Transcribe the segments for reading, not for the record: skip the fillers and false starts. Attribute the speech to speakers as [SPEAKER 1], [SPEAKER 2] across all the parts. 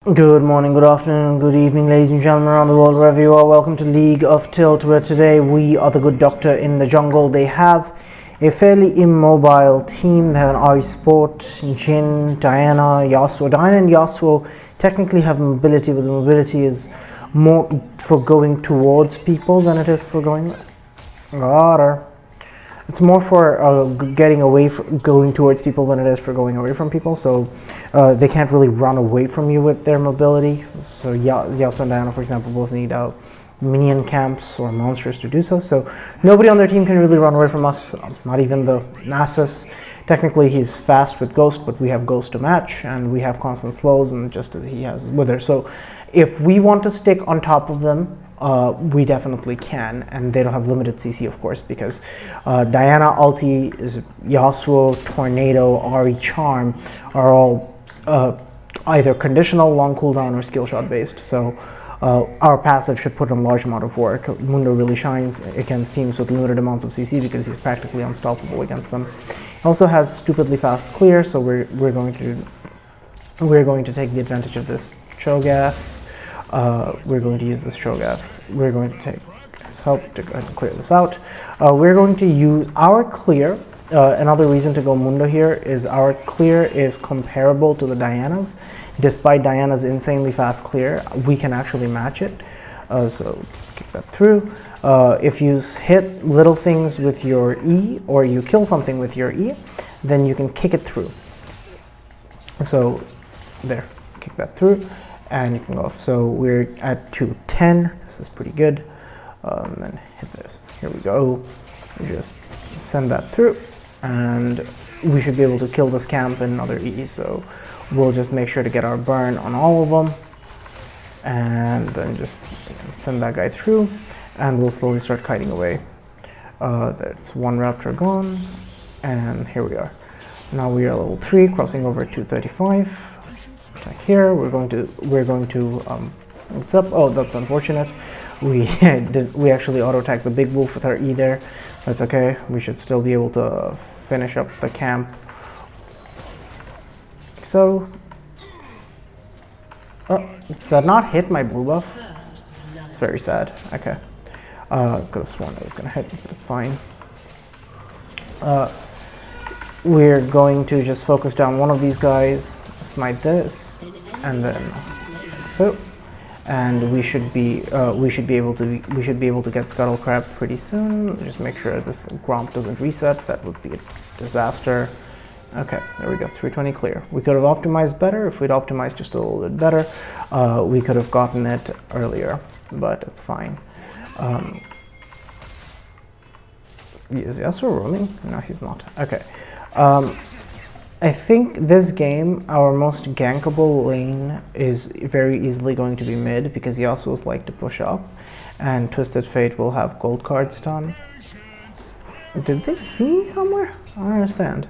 [SPEAKER 1] Good morning, good afternoon, good evening, ladies and gentlemen around the world, wherever you are. Welcome to League of Tilt, where today we are the good doctor in the jungle. They have a fairly immobile team. They have an Ari Sport, Jin, Diana, Yasuo. Diana and Yasuo technically have mobility, but the mobility is more for going towards people than it is for going... Water. It's more for getting away from going towards people than it is for going away from people. So they can't really run away from you with their mobility. So Yasuo and Diana, for example, both need minion camps or monsters to do so. So nobody on their team can really run away from us. Not even the Nasus. Technically, he's fast with Ghost, but we have Ghost to match, and we have constant slows, and just as he has Wither. So if we want to stick on top of them, we definitely can, and they don't have limited CC, of course, because Diana, Ulti, Yasuo, Tornado, Ari, Charm are all either conditional, long cooldown, or skill shot based. So our passive should put in a large amount of work. Mundo really shines against teams with limited amounts of CC because he's practically unstoppable against them. He also has stupidly fast clear, so we're going to take the advantage of this Cho'Gath. We're going to use this Cho'Gath. We're going to take his help to go ahead and clear this out. We're going to use our clear. Another reason to go Mundo here is our clear is comparable to the Diana's. Despite Diana's insanely fast clear, we can actually match it. So kick that through. If you hit little things with your E, or you kill something with your E, then you can kick it through. So there, kick that through. And you can go off. So we're at 210. This is pretty good. Then hit this. Here we go. We just send that through, and we should be able to kill this camp and another E. So we'll just make sure to get our burn on all of them, and then just send that guy through, and we'll slowly start kiting away. That's one Raptor gone, and here we are. Now we are level 3, crossing over 235. Like here, we're going to what's up? Oh, that's unfortunate. We actually auto attacked the big wolf with our E there. That's okay. We should still be able to finish up the camp. So, did that not hit my blue buff? It's very sad. Okay, could have sworn I was gonna hit, but it's fine. We're going to just focus down one of these guys, smite this, and then so, and we should be able to get Scuttle Crab pretty soon. Just make sure this Gromp doesn't reset. That would be a disaster. Okay, there we go. 320 clear. We could have optimized better. If we'd optimized just a little bit better, we could have gotten it earlier, but it's fine. Is Yasuo roaming? No, he's not. Okay. I think this game, our most gankable lane is very easily going to be mid, because Yasuo's like to push up, and Twisted Fate will have gold cards done. Did they see me somewhere? I don't understand.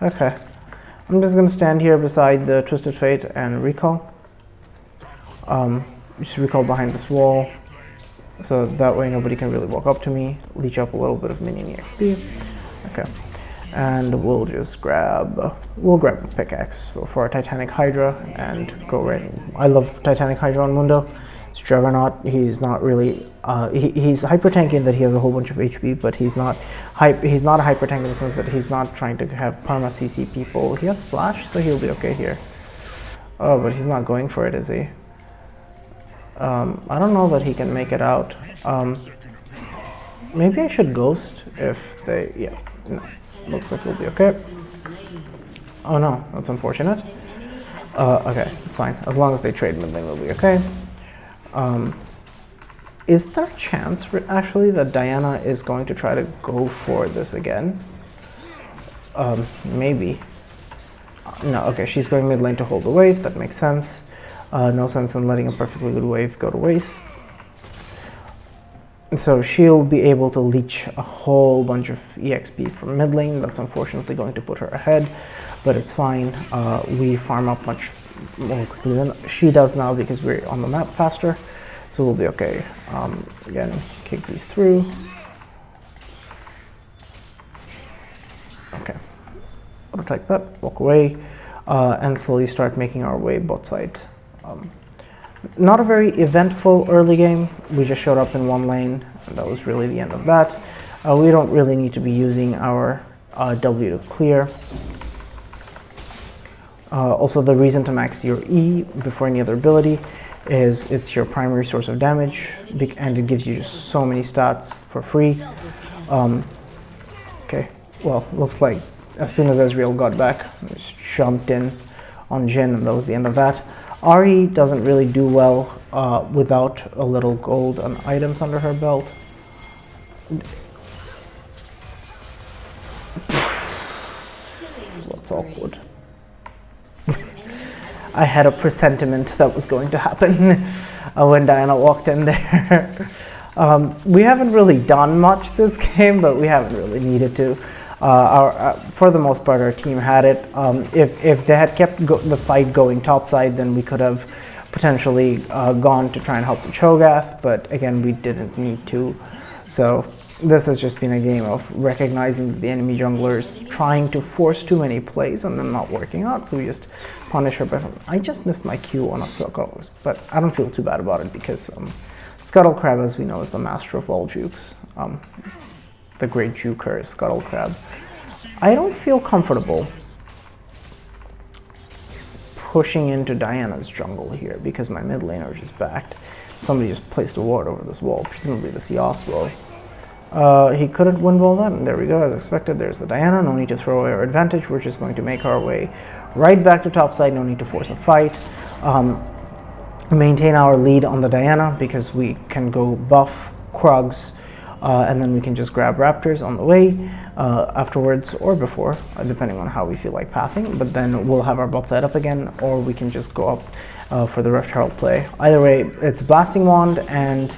[SPEAKER 1] Okay. I'm just going to stand here beside the Twisted Fate and recall. Just recall behind this wall, so that way nobody can really walk up to me. Leech up a little bit of minion EXP. Okay. And we'll just grab a pickaxe for our Titanic Hydra and go right. I love Titanic Hydra on Mundo. It's Juggernaut. He's not really he's hyper tanky in that he has a whole bunch of HP, but he's not a hyper tank in the sense that he's not trying to have perma CC people. He has flash, so he'll be okay here. Oh, but he's not going for it, is he? I don't know that he can make it out. Maybe I should ghost if they. Yeah, no. Looks like we'll be okay. Oh no, that's unfortunate. Okay, it's fine. As long as they trade mid lane, we'll be okay. Is there a chance, actually, that Diana is going to try to go for this again? Maybe. No, okay, she's going mid lane to hold the wave. That makes sense. No sense in letting a perfectly good wave go to waste. So she'll be able to leech a whole bunch of EXP from mid lane. That's unfortunately going to put her ahead, but it's fine. We farm up much more quickly than she does now because we're on the map faster, so we'll be okay. Again, kick these through. Okay, I'll take that, walk away, and slowly start making our way bot side. Not a very eventful early game. We just showed up in one lane, and that was really the end of that. We don't really need to be using our W to clear. Also, the reason to max your E before any other ability is it's your primary source of damage, and it gives you just so many stats for free. Okay, well, looks like as soon as Ezreal got back, just jumped in on Jhin, and that was the end of that. Ahri doesn't really do well without a little gold and items under her belt. That's awkward. I had a presentiment that was going to happen when Diana walked in there. We haven't really done much this game, but we haven't really needed to. For the most part, our team had it. If they had kept the fight going topside, then we could have potentially gone to try and help the Cho'Gath, but again, we didn't need to. So this has just been a game of recognizing the enemy junglers trying to force too many plays and then not working out, so we just punish her by... I just missed my Q on a Suckle, but I don't feel too bad about it because Scuttle Crab, as we know, is the master of all jukes. The great juker is Scuttle Crab. I don't feel comfortable pushing into Diana's jungle here because my mid laner just backed. Somebody just placed a ward over this wall, presumably this Yasuo. He couldn't win well then. There we go, as expected. There's the Diana. No need to throw away our advantage. We're just going to make our way right back to topside. No need to force a fight. Maintain our lead on the Diana because we can go buff Krugs, and then we can just grab Raptors on the way afterwards or before, depending on how we feel like pathing. But then we'll have our bot side up again, or we can just go up for the Rift Herald play. Either way, it's Blasting Wand and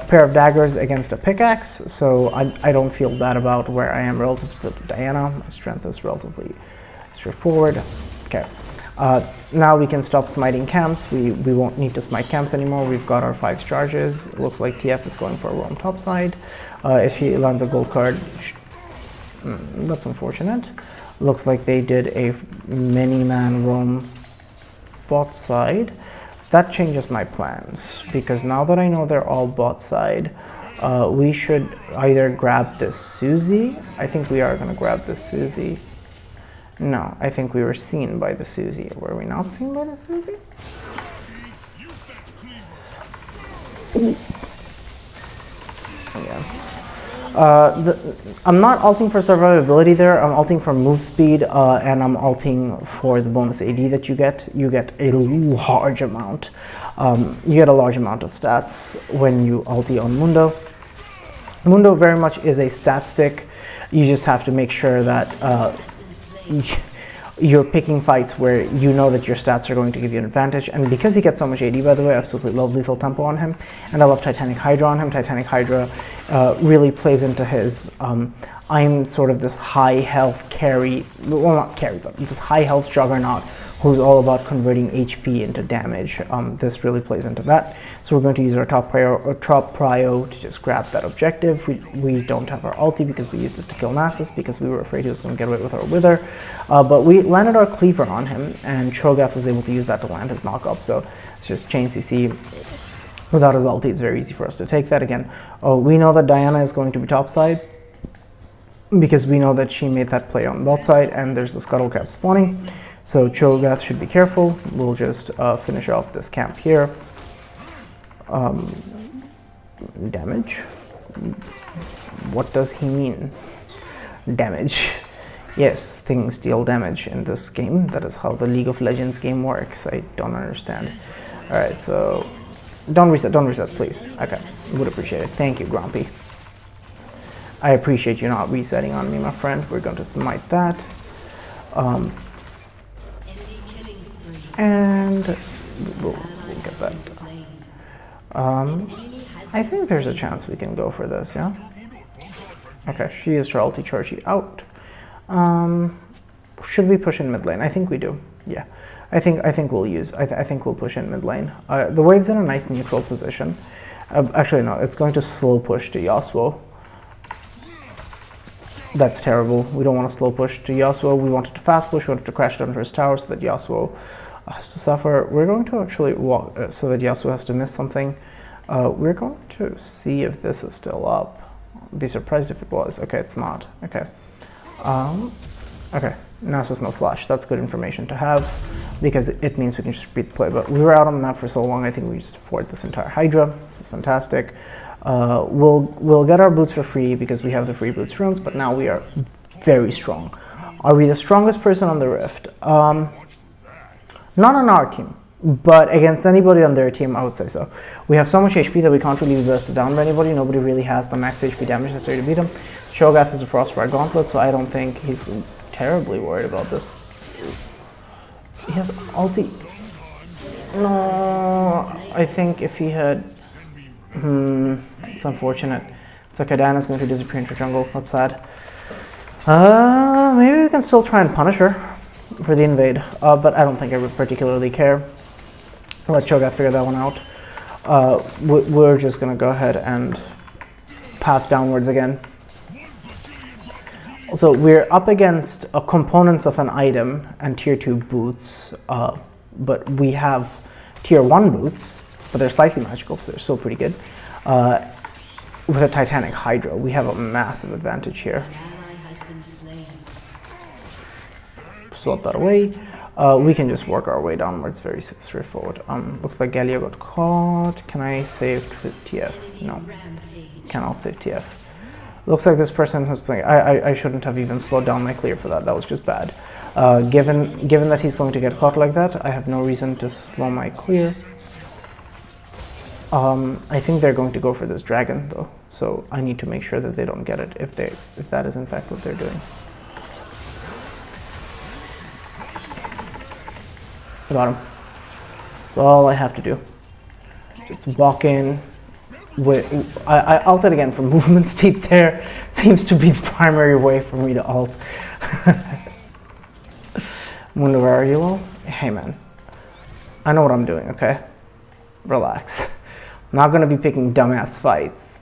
[SPEAKER 1] pair of daggers against a pickaxe, so I don't feel bad about where I am relative to Diana. My strength is relatively straightforward. Okay, now we can stop smiting camps. We won't need to smite camps anymore. We've got our 5 charges. It looks like TF is going for a roam topside. If he lands a gold card, that's unfortunate. Looks like they did a many-man roam bot side. That changes my plans, because now that I know they're all bot side, we should either grab this Susie. I think we are going to grab this Susie. No, I think we were seen by the Susie. Were we not seen by the Susie? Yeah. I'm not ulting for survivability there. I'm ulting for move speed, and I'm ulting for the bonus AD that you get. You get a large amount. You get a large amount of stats when you ulti on Mundo. Mundo very much is a stat stick. You just have to make sure that you're picking fights where you know that your stats are going to give you an advantage. And because he gets so much AD, by the way, I absolutely love Lethal Tempo on him. And I love Titanic Hydra on him. Titanic Hydra really plays into his, I'm sort of this high health carry, well not carry, but this high health juggernaut who's all about converting HP into damage. This really plays into that. So we're going to use our top prio to just grab that objective. We don't have our ulti because we used it to kill Nasus because we were afraid he was going to get away with our Wither. But we landed our Cleaver on him, and Cho'Gath was able to use that to land his knock-up. So it's just chain CC. Without his ulti, it's very easy for us to take that again. We know that Diana is going to be topside because we know that she made that play on bot side, and there's the Scuttle Crab spawning. So Cho'Gath should be careful. We'll just finish off this camp here. Damage? What does he mean? Damage. Yes, things deal damage in this game. That is how the League of Legends game works. I don't understand. Alright, so... Don't reset, please. Okay, would appreciate it. Thank you, Grumpy. I appreciate you not resetting on me, my friend. We're going to smite that. And we'll get that. I think there's a chance we can go for this, yeah? Okay, she is her ulti charge out. Should we push in mid lane? I think we do. Yeah, I think we'll use. I think we'll push in mid lane. The wave's in a nice neutral position. Actually, no, it's going to slow push to Yasuo. That's terrible. We don't want to slow push to Yasuo. We wanted to fast push. We wanted to crash it under his tower so that Yasuo has to suffer. We're going to actually walk so that Yasuo has to miss something. We're going to see if this is still up. I'd be surprised if it was. Okay, it's not. Okay. Okay, Nasus no flash. That's good information to have because it means we can just repeat the play. But we were out on the map for so long, I think we just afford this entire Hydra. This is fantastic. We'll get our boots for free because we have the free boots runes, but now we are very strong. Are we the strongest person on the Rift? Not on our team, but against anybody on their team, I would say so. We have so much HP that we can't really be bursted down by anybody. Nobody really has the max HP damage necessary to beat him. Shogath is a Frostfire Gauntlet, so I don't think he's terribly worried about this. He has ulti. No, I think if he had... it's unfortunate. It's like Diana's going to disappear into jungle. That's sad. Maybe we can still try and punish her for the invade, but I don't think I would particularly care. Let Cho'Gath figure that one out. We're just going to go ahead and path downwards again. So we're up against components of an item and tier 2 boots, but we have tier 1 boots, but they're slightly magical, so they're still pretty good. With a Titanic Hydra, we have a massive advantage here. Swap that away. We can just work our way downwards, very straightforward. Looks like Galio got caught. Can I save TF? No. Cannot save TF. Looks like this person who's playing... I shouldn't have even slowed down my clear for that. That was just bad. Given that he's going to get caught like that, I have no reason to slow my clear. I think they're going to go for this dragon, though. So I need to make sure that they don't get it if that is in fact what they're doing. Got him. That's all I have to do. Just walk in. I ulted again for movement speed there. Seems to be the primary way for me to ult. Mundo, where are you all? Hey man. I know what I'm doing, okay? Relax. I'm not going to be picking dumbass fights.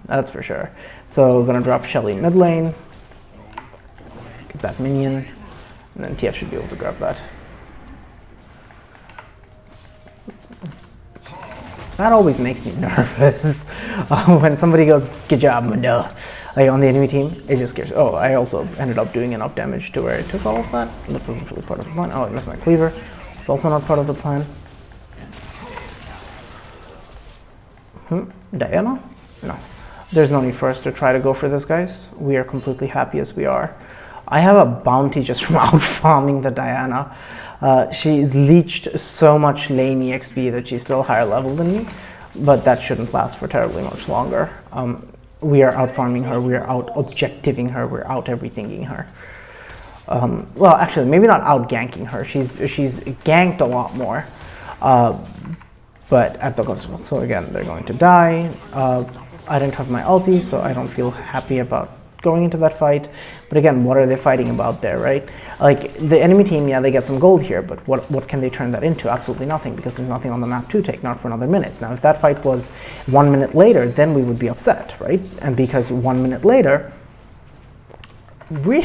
[SPEAKER 1] That's for sure. So we're going to drop Shelly mid lane. Get that minion. And then TF should be able to grab that. That always makes me nervous when somebody goes, "Good job, Mundo," like on the enemy team. It just scares. Oh, I also ended up doing enough damage to where I took all of that. That wasn't really part of the plan. Oh, I missed my cleaver. It's also not part of the plan. Diana? No. There's no need for us to try to go for this, guys. We are completely happy as we are. I have a bounty just from out farming the Diana. She's leached so much lane EXP that she's still higher level than me, but that shouldn't last for terribly much longer. We are out farming her, we are out objectiving her, we're out everythinging her. Well, actually, maybe not out ganking her. She's ganked a lot more, but at the cost. So again, they're going to die. I didn't have my ulti, so I don't feel happy about going into that fight. But again, what are they fighting about there, right? Like, the enemy team, yeah, they get some gold here, but what can they turn that into? Absolutely nothing, because there's nothing on the map to take, not for another minute. Now, if that fight was 1 minute later, then we would be upset, right? And because 1 minute later, 1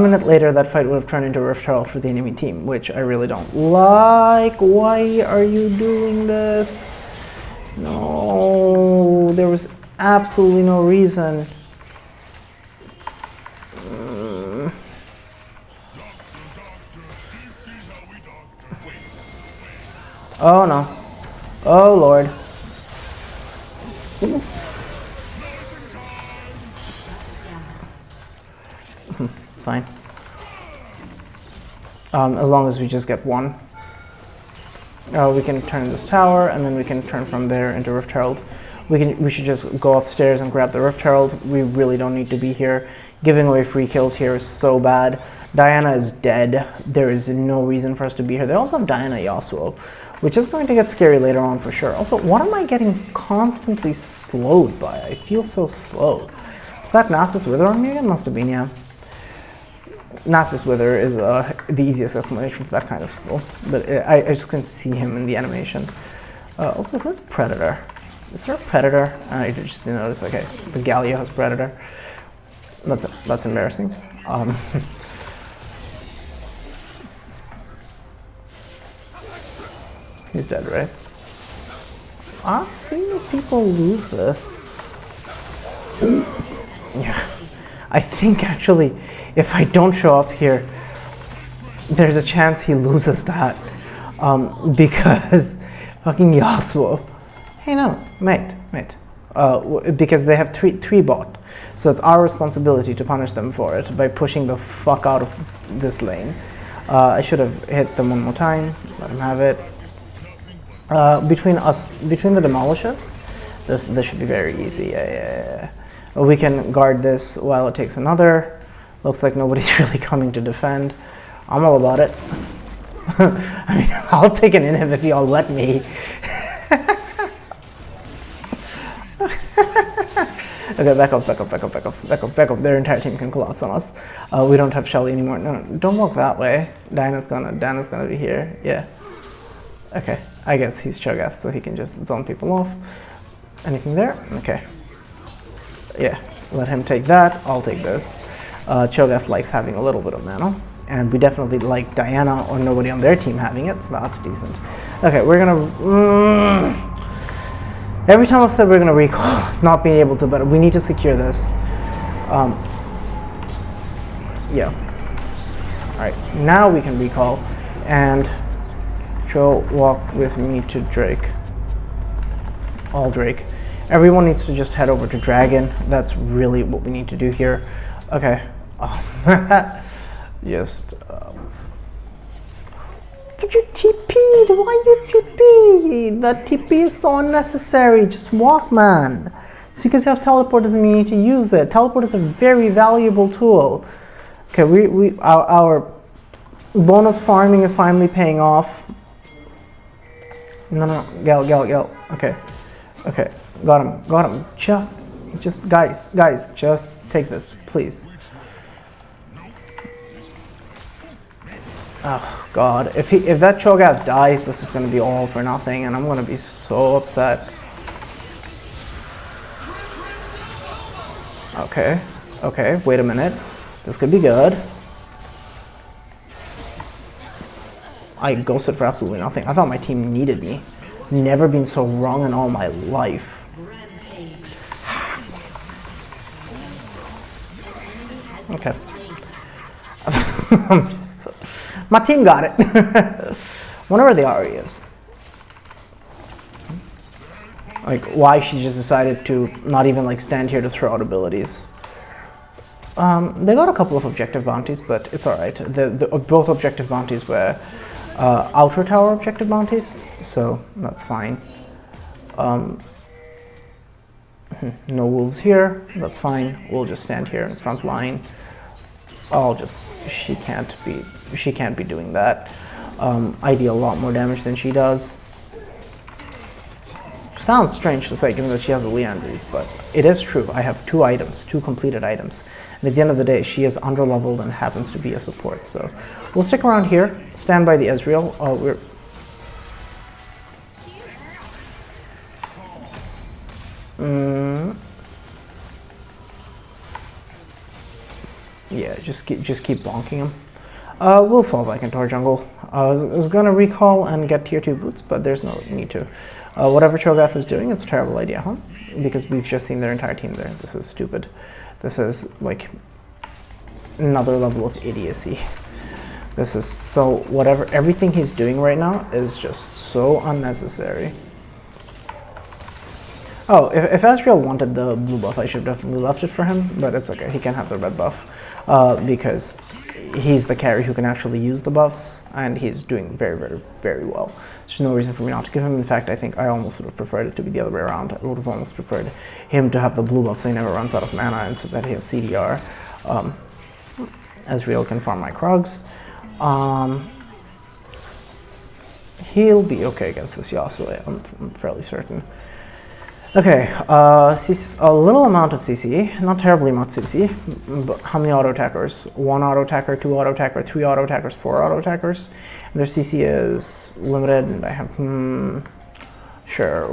[SPEAKER 1] minute later, that fight would have turned into Rift Herald for the enemy team, which I really don't like. Why are you doing this? No, there was absolutely no reason. Oh no. Oh Lord. It's fine. As long as we just get one. We can turn this tower, and then we can turn from there into Rift Herald. We should just go upstairs and grab the Rift Herald. We really don't need to be here. Giving away free kills here is so bad. Diana is dead. There is no reason for us to be here. They also have Diana Yasuo, which is going to get scary later on for sure. Also, what am I getting constantly slowed by? I feel so slow. Is that Nasus Wither on me again? Must have been, yeah. Nasus Wither is the easiest explanation for that kind of skill, but I just couldn't see him in the animation. Also, who's Predator? Is there a Predator? I just didn't notice. Okay, the Galio has Predator. That's embarrassing. He's dead, right? I've seen people lose this. Yeah. I think actually, if I don't show up here, there's a chance he loses that. Because fucking Yasuo. Hey, no, mate. Because they have three bot. So it's our responsibility to punish them for it by pushing the fuck out of this lane. I should have hit them one more time. Let him have it. Between the demolishers, this should be very easy. Yeah. We can guard this while it takes another. Looks like nobody's really coming to defend. I'm all about it. I mean, I'll take an inhib if y'all let me. Okay, back up. Their entire team can collapse on us. We don't have Shelly anymore. No, don't walk that way. Diana's gonna be here. Yeah. Okay, I guess he's Cho'Gath, so he can just zone people off. Anything there? Okay. Yeah, let him take that. I'll take this. Cho'Gath likes having a little bit of mana, and we definitely like Diana or nobody on their team having it, so that's decent. Okay, we're gonna... every time I've said we're gonna recall, not being able to, but we need to secure this. Yeah. Alright, now we can recall, and Joe, walk with me to Drake. All Drake. Everyone needs to just head over to Dragon. That's really what we need to do here. Okay. Just... But you TP'd! Why you TP? That TP is so unnecessary. Just walk, man. Just because you have teleport doesn't mean you need to use it. Teleport is a very valuable tool. Okay, our bonus farming is finally paying off. No, Gal. Okay, got him. Just guys, just take this, please. Oh God, if that Cho'Gath dies, this is gonna be all for nothing, and I'm gonna be so upset. Okay, wait a minute. This could be good. I ghosted for absolutely nothing. I thought my team needed me. Never been so wrong in all my life. Okay. My team got it. Wonder where the Ari is. Like, why she just decided to not even like stand here to throw out abilities. They got a couple of objective bounties, but it's alright. Both objective bounties were outer tower objective bounties, so that's fine. No wolves here, that's fine. We'll just stand here in front line. She can't be doing that. I deal a lot more damage than she does. Sounds strange to say given that she has a Leandry's, but it is true. I have two completed items. And at the end of the day, she is underleveled and happens to be a support. So we'll stick around here, stand by the Ezreal. Yeah, just keep bonking him. We'll fall back into our jungle. I was gonna recall and get tier 2 boots, but there's no need to. Whatever Cho'Gath is doing, it's a terrible idea, huh? Because we've just seen their entire team there. This is stupid. This is like another level of idiocy. This is so everything he's doing right now is just so unnecessary. Oh, if Ezreal wanted the blue buff, I should have definitely left it for him, but it's okay. He can have the red buff because he's the carry who can actually use the buffs, and he's doing very, very, very well. There's no reason for me not to give him. In fact, I think I almost would have preferred it to be the other way around. I would have almost preferred him to have the blue buff so he never runs out of mana and so that he has CDR. Ezreal can farm my Krugs. He'll be okay against this Yasuo, I'm fairly certain. Okay, a little amount of CC, not terribly much CC, but how many auto attackers? 1 auto attacker, 2 auto attacker, 3 auto attackers, 4 auto attackers. And their CC is limited, and I have, sure,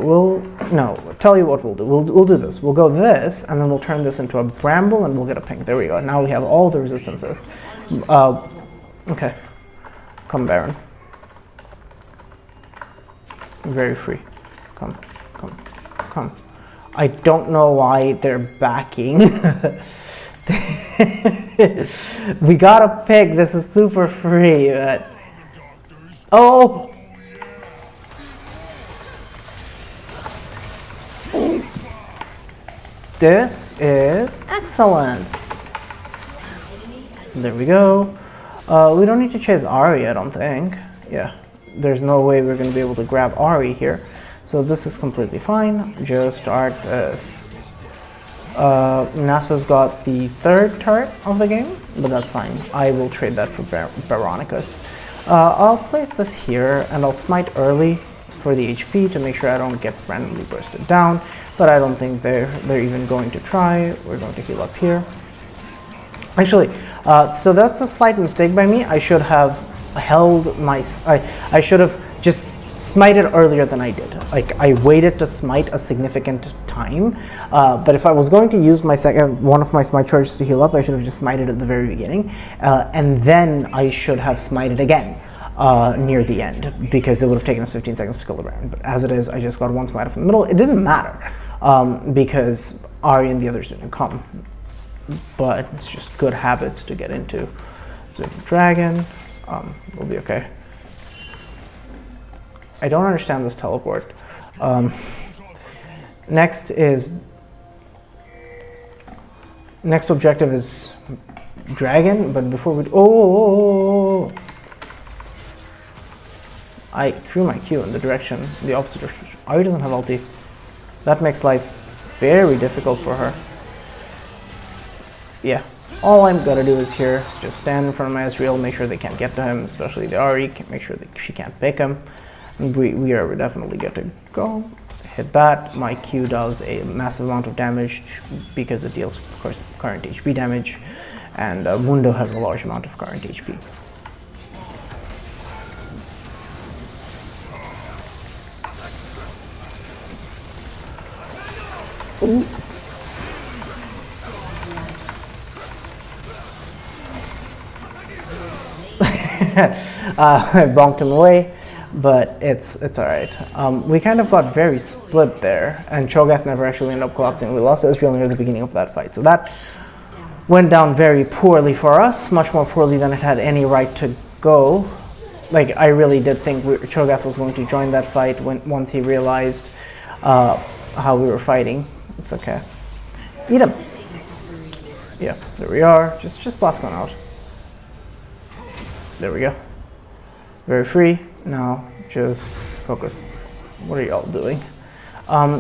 [SPEAKER 1] tell you what we'll do. We'll do this. We'll go this, and then we'll turn this into a bramble, and we'll get a pink. There we go. Now we have all the resistances. Okay, come Baron. Very free. Come, come, come. I don't know why they're backing. We got a pick. This is super free, but... Oh! This is excellent. So there we go. We don't need to chase Ahri, I don't think. Yeah, there's no way we're going to be able to grab Ahri here. So this is completely fine. Just start this. NASA's got the third turret of the game, but that's fine. I will trade that for Baronicus. I'll place this here, and I'll smite early for the HP to make sure I don't get randomly bursted down, but I don't think they're even going to try. We're going to heal up here. Actually, so that's a slight mistake by me. I should have held my... I should have just smited earlier than I did. Like, I waited to smite a significant time, but if I was going to use my one of my smite charges to heal up, I should have just smited at the very beginning, and then I should have smited again near the end, because it would have taken us 15 seconds to kill the Baron. But as it is, I just got one smite from the middle. It didn't matter, because Ahri and the others didn't come. But it's just good habits to get into. So Dragon, we'll be okay. I don't understand this teleport. Next objective is Dragon, but before we... Oh! I threw my Q in the direction, the opposite direction. Ahri doesn't have ulti. That makes life very difficult for her. Yeah, all I'm gonna do is here is just stand in front of my Ezreal, make sure they can't get to him, especially the Ahri, make sure that she can't pick him. And we are definitely good to go. Hit that. My Q does a massive amount of damage because it deals, of course, current HP damage, and Mundo has a large amount of current HP. Ooh. I bonked him away, but it's alright. We kind of got very split there, and Cho'Gath never actually ended up collapsing. We lost Ezreal near the beginning of that fight, so that went down very poorly for us, much more poorly than it had any right to go. Like, I really did think Cho'Gath was going to join that fight once he realized how we were fighting. It's okay. Eat him! Yeah, there we are. Just blast one out. There we go. Very free. Now, just focus. What are y'all doing?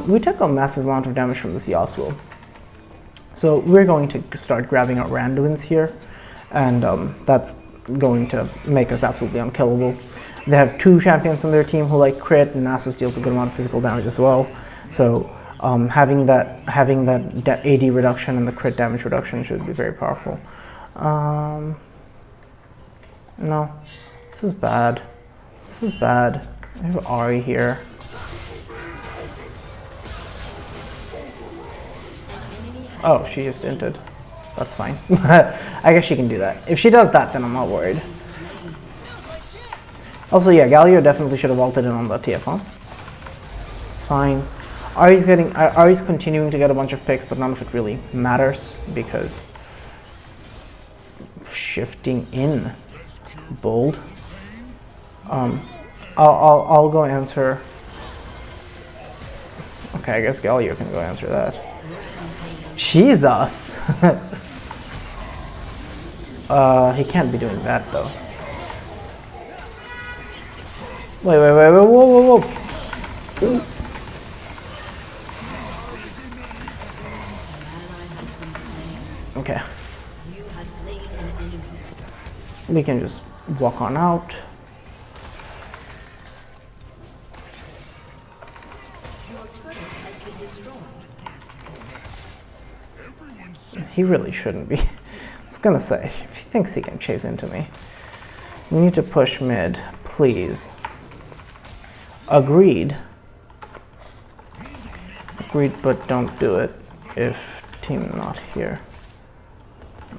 [SPEAKER 1] We took a massive amount of damage from this Yasuo. So we're going to start grabbing our Randuins here, and that's going to make us absolutely unkillable. They have two champions on their team who like crit, and Nasus deals a good amount of physical damage as well. So having that AD reduction and the crit damage reduction should be very powerful. No, this is bad. This is bad. I have Ahri here. Oh, she just inted. That's fine. I guess she can do that. If she does that, then I'm not worried. Also, yeah, Galio definitely should have ulted in on the TFO. It's fine. Ahri's continuing to get a bunch of picks, but none of it really matters because shifting in. Bold. I'll go answer. Okay, I guess Galio can go answer that. Jesus! He can't be doing that though. Wait, whoa. Ooh. Okay. We can just walk on out. He really shouldn't be. I was gonna say, if he thinks he can chase into me. We need to push mid, please. Agreed. Agreed, but don't do it if team not here.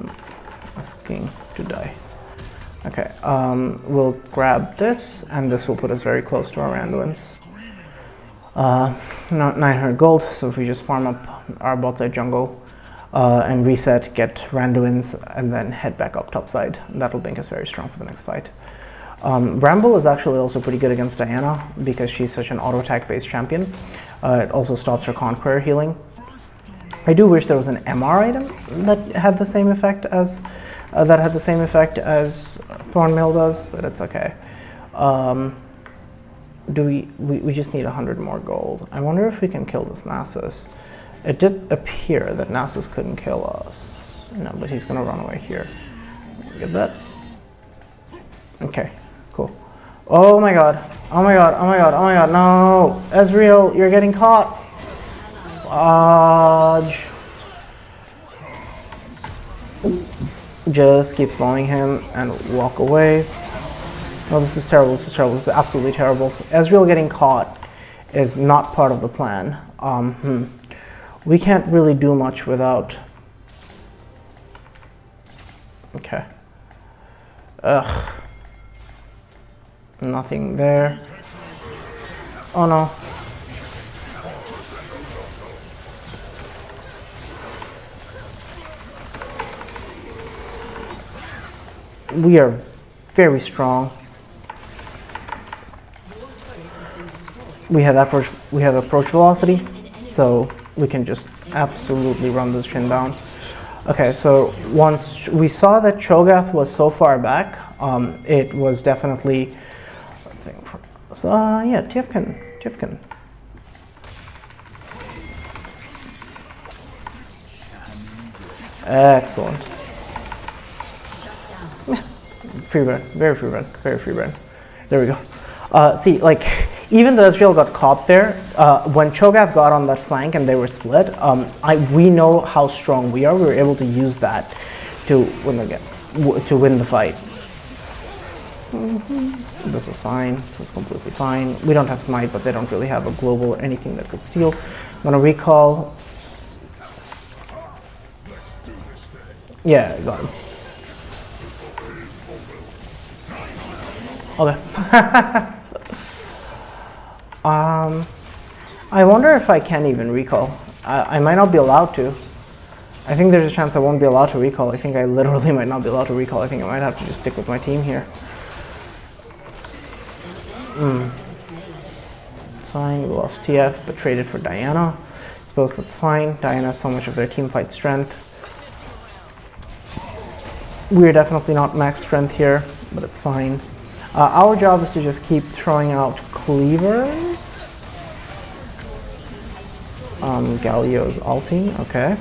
[SPEAKER 1] It's asking to die. Okay, we'll grab this, and this will put us very close to our Randuins. Not 900 gold, so if we just farm up our bot side jungle and reset, get Randuin's, and then head back up top side, that'll make us very strong for the next fight. Bramble is actually also pretty good against Diana because she's such an auto attack based champion. It also stops her Conqueror healing. I do wish there was an MR item that had the same effect as Thornmail does, but it's okay. We just need 100 more gold. I wonder if we can kill this Nasus. It did appear that Nasus couldn't kill us. No, but he's gonna run away here. Get that? Okay, cool. Oh my god. Oh my god, oh my god, oh my god, no! Ezreal, you're getting caught! Fudge. Just keep slowing him and walk away. Oh, this is terrible, this is terrible, this is absolutely terrible. Ezreal getting caught is not part of the plan. We can't really do much without... Okay. Ugh. Nothing there. Oh no. We are very strong. We have approach velocity, so we can just absolutely run this Shin down. Okay, so once we saw that Cho'Gath was so far back, it was definitely a thing for us. Yeah, Tifkin. Excellent. Free run, very free run, very free run. There we go. See, like, even though Ezreal got caught there, when Cho'Gath got on that flank and they were split, we know how strong we are. We were able to use that to win the fight. This is fine. This is completely fine. We don't have smite, but they don't really have a global or anything that could steal. I'm gonna recall. Yeah, got him. Okay. I wonder if I can even recall. I might not be allowed to. I think there's a chance I won't be allowed to recall. I think I literally might not be allowed to recall. I think I might have to just stick with my team here. It's fine. We lost TF, but traded for Diana. Suppose that's fine. Diana has so much of their team fight strength. We're definitely not max strength here, but it's fine. Our job is to just keep throwing out cleavers. Galio's ulting, okay.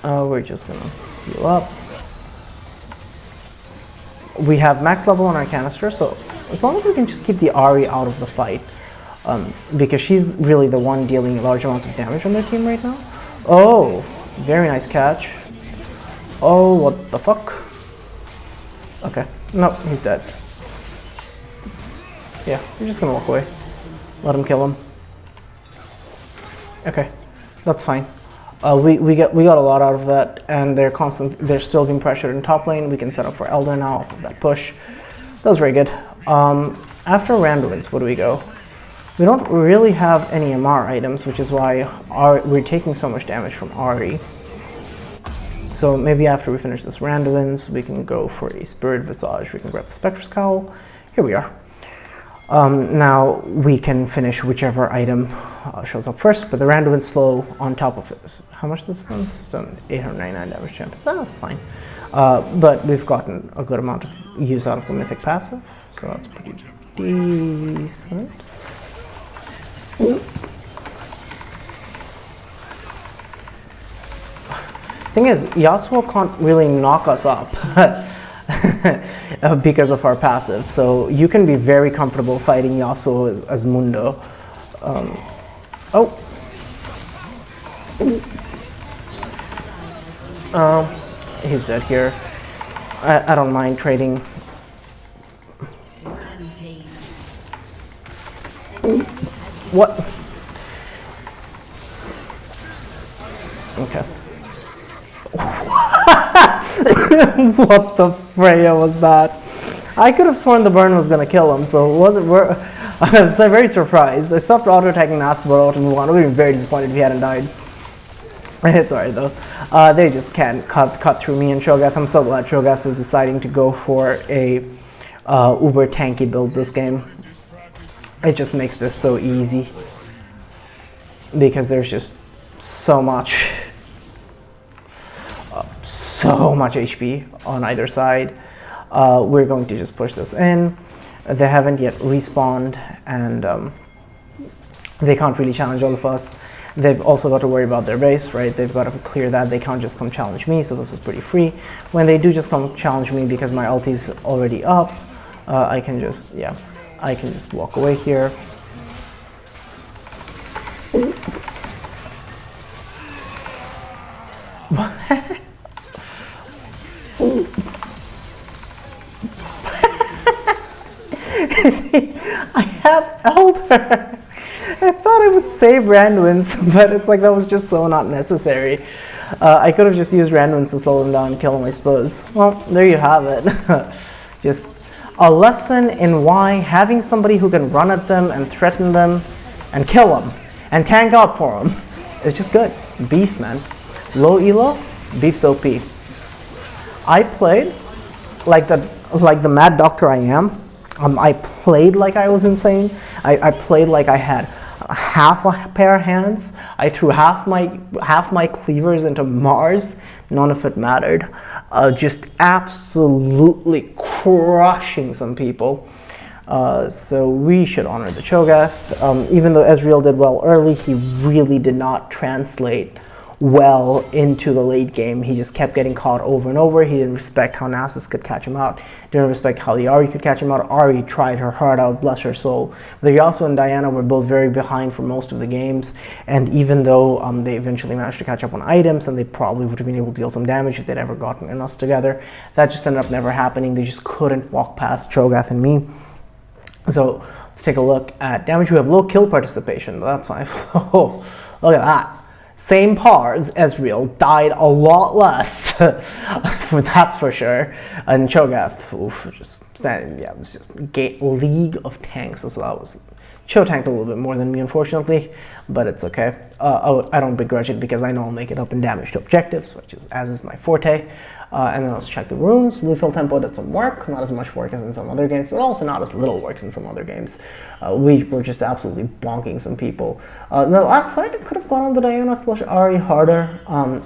[SPEAKER 1] We're just gonna heal up. We have max level on our canister, so as long as we can just keep the Ahri out of the fight, because she's really the one dealing large amounts of damage on their team right now. Oh, very nice catch. Oh, what the fuck? Okay. Nope, he's dead. Yeah, we're just gonna walk away. Let him kill him. Okay, that's fine. We got a lot out of that, and they're still being pressured in top lane. We can set up for Elder now off of that push. That was very good. After Randuin's, what do we go? We don't really have any MR items, which is why we're taking so much damage from Ahri. So maybe after we finish this Randuin's, we can go for a Spirit Visage. We can grab the Spectre's Cowl. Here we are. Now we can finish whichever item shows up first, but the Randuin's slow on top of it. How much this done? It's done 899 damage champions. That's fine. But we've gotten a good amount of use out of the Mythic passive, so that's pretty decent. Thing is, Yasuo can't really knock us up because of our passive, so you can be very comfortable fighting Yasuo as Mundo. He's dead here. I don't mind trading. What? Okay. What the Freya was that? I could have sworn the burn was going to kill him, so it wasn't. I was very surprised. I stopped auto-attacking Nasus, but auto move on. I would have been very disappointed if he hadn't died. It's alright though. They just can't cut through me and Cho'Gath. I'm so glad Cho'Gath is deciding to go for a uber tanky build this game. It just makes this so easy because there's just so much HP on either side. We're going to just push this in. They haven't yet respawned, and they can't really challenge all of us. They've also got to worry about their base, right? They've got to clear that. They can't just come challenge me, so this is pretty free. When they do just come challenge me, because my ulti's already up, I can just walk away here. I have Elder. I thought I would save Randuin's, but it's like that was just so not necessary. I could have just used Randuin's to slow them down and kill them, I suppose. Well, there you have it. Just a lesson in why having somebody who can run at them and threaten them and kill them and tank out for them is just good. Beef, man. Low elo, beef's OP. I played like the mad doctor I am. I played like I was insane. I played like I had half a pair of hands. I threw half my cleavers into Mars. None of it mattered. Just absolutely crushing some people. So we should honor the Cho'Gath. Even though Ezreal did well early, he really did not translate well into the late game. He just kept getting caught over and over. He didn't respect how Nasus could catch him out. Didn't respect how the Ahri could catch him out. Ahri tried her heart out, bless her soul. The Yasuo and Diana were both very behind for most of the games, and even though they eventually managed to catch up on items, and they probably would have been able to deal some damage if they'd ever gotten us together, that just ended up never happening. They just couldn't walk past Cho'Gath and me. So let's take a look at damage. We have low kill participation. That's fine. Oh, look at that. Same pars, Ezreal died a lot less, that's for sure. And Cho'Gath, oof, just standing, yeah, it was just League of Tanks. So that was. Cho tanked a little bit more than me, unfortunately, but it's okay. I don't begrudge it because I know I'll make it up in damage to objectives, which is as is my forte. And then let's check the runes. Lethal Tempo did some work, not as much work as in some other games, but also not as little work as in some other games. We were just absolutely bonking some people. The last fight could have gone on the Diana / Ahri harder,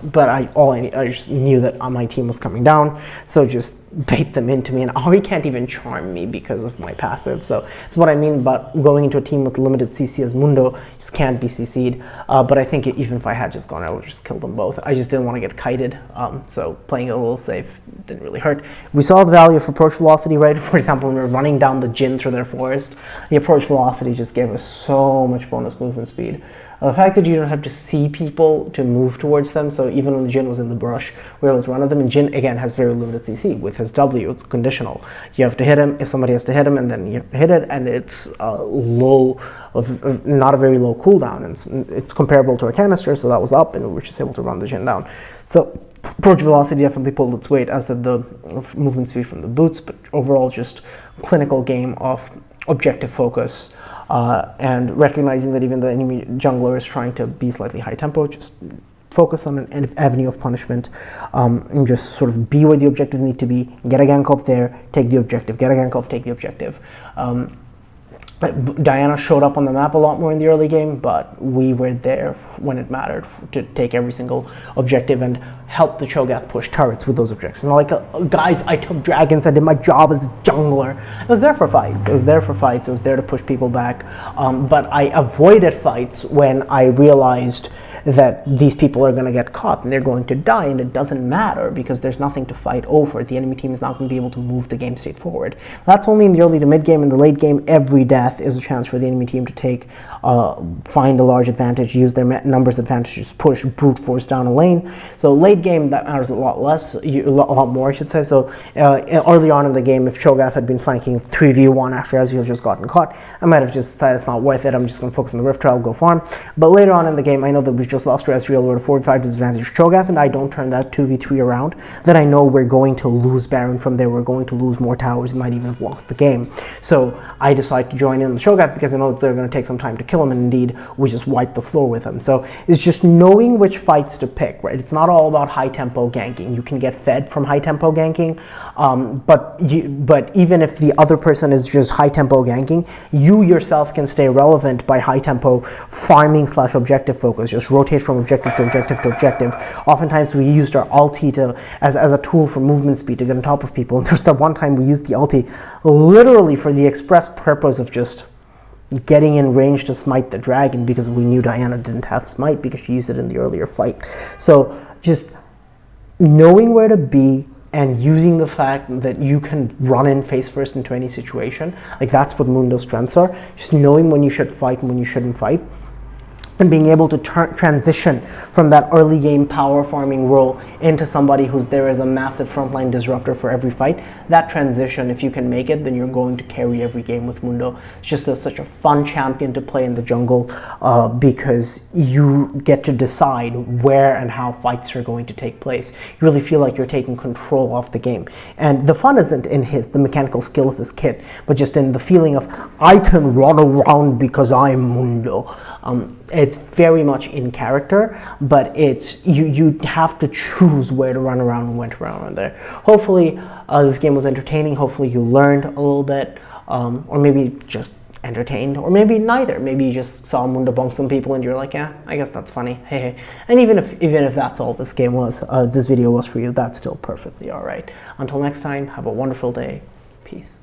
[SPEAKER 1] but I just knew that my team was coming down, so just bait them into me, and Ahri can't even charm me because of my passive. So that's what I mean about going into a team with limited CC as Mundo. Just can't be CC'd. But I think even if I had just gone, I would just kill them both. I just didn't want to get kited, so playing it a little safe didn't really hurt. We saw the value of approach velocity, right? For example, when we were running down the Jhin through their forest, the approach velocity just gave us so much bonus movement speed. The fact that you don't have to see people to move towards them, so even when the Jhin was in the brush, we were able to run at them, and Jhin, again, has very limited CC. With his W, it's conditional. You have to hit him, if somebody has to hit him, and then you have to hit it, and it's low, not a very low cooldown. It's comparable to a canister, so that was up, and we were just able to run the Jhin down. So approach velocity definitely pulled its weight, as did the movement speed from the boots, but overall just clinical game of objective focus. And recognizing that even the enemy jungler is trying to be slightly high tempo, just focus on an avenue of punishment, and just sort of be where the objectives need to be. Get a gank off there, take the objective. Get a gank off, take the objective. Diana showed up on the map a lot more in the early game, but we were there when it mattered to take every single objective and help the Cho'Gath push turrets with those objectives. And like, guys, I took dragons, I did my job as a jungler. I was there for fights. I was there to push people back. But I avoided fights when I realized that these people are going to get caught and they're going to die, and it doesn't matter because there's nothing to fight over. The enemy team is not going to be able to move the game state forward. That's only in the early to mid game. In the late game, every death is a chance for the enemy team to find a large advantage, use their numbers advantages, push brute force down a lane. So late game, that matters a lot less, a lot more, I should say. So early on in the game, if Cho'Gath had been flanking 3v1 after Ezreal had just gotten caught, I might have just decided it's not worth it. I'm just going to focus on the Rift Trial, go farm. But later on in the game, I know that we've just lost to Ezreal with a 45 disadvantage Cho'Gath, and I don't turn that 2v3 around, then I know we're going to lose Baron from there, we're going to lose more towers, we might even have lost the game. So I decide to join in the Cho'Gath because I know that they're going to take some time to kill him, and indeed, we just wipe the floor with him. So it's just knowing which fights to pick, right? It's not all about high-tempo ganking. You can get fed from high-tempo ganking, but even if the other person is just high-tempo ganking, you yourself can stay relevant by high-tempo farming / objective focus. Just rotate from objective to objective to objective. Oftentimes we used our ulti as a tool for movement speed to get on top of people. And there's that one time we used the ulti literally for the express purpose of just getting in range to smite the dragon, because we knew Diana didn't have smite because she used it in the earlier fight. So just knowing where to be and using the fact that you can run in face first into any situation, like that's what Mundo's strengths are. Just knowing when you should fight and when you shouldn't fight, and being able to transition from that early game power farming role into somebody who's there as a massive frontline disruptor for every fight. That transition, if you can make it, then you're going to carry every game with Mundo. It's just such a fun champion to play in the jungle, because you get to decide where and how fights are going to take place. You really feel like you're taking control of the game. And the fun isn't in the mechanical skill of his kit, but just in the feeling of, I can run around because I'm Mundo. It's very much in character, but it's you have to choose where to run around and when to run around there. Hopefully this game was entertaining. Hopefully you learned a little bit, or maybe just entertained, or maybe neither. Maybe you just saw Mundo bonk some people and you're like, yeah, I guess that's funny. Hey. And even if that's all this game was, this video was for you, that's still perfectly all right. Until next time, have a wonderful day. Peace.